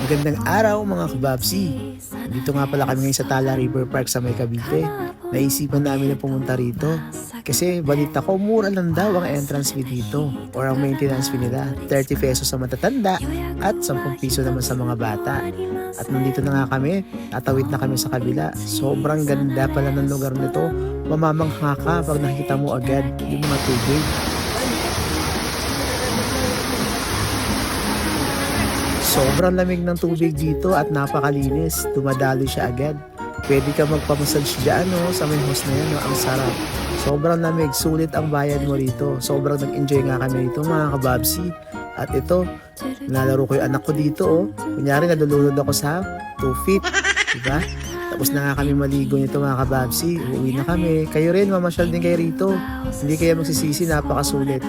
Magandang araw mga kababsi. Dito nga pala kami ngayon sa Tala River Park sa May Cavite. Naisipan namin na pumunta rito kasi balita ko mura lang daw ang entrance fee dito or ang maintenance fee nila. 30 pesos sa matatanda at 10 piso naman sa mga bata. At nandito na nga kami, tatawid na kami sa kabila. Sobrang ganda pala ng lugar nito. Mamamangha ka pag nakita mo agad yung mga tubig. Sobrang lamig ng tubig dito at napakalinis. Dumadaloy siya agad. Pwede ka magpamassage dyan sa may hose na yan. Ang sarap. Sobrang lamig. Sulit ang bayad mo rito. Sobrang nag-enjoy nga kami rito mga kababsi. At ito, nilalaro ko yung anak ko dito. Kunyari nadulunod ako sa 2 feet. Diba? Tapos na nga kami maligo nito mga kababsi. Uuwi na kami. Kayo rin, mamasyal din kayo rito. Hindi kayo magsisisi, napakasulit.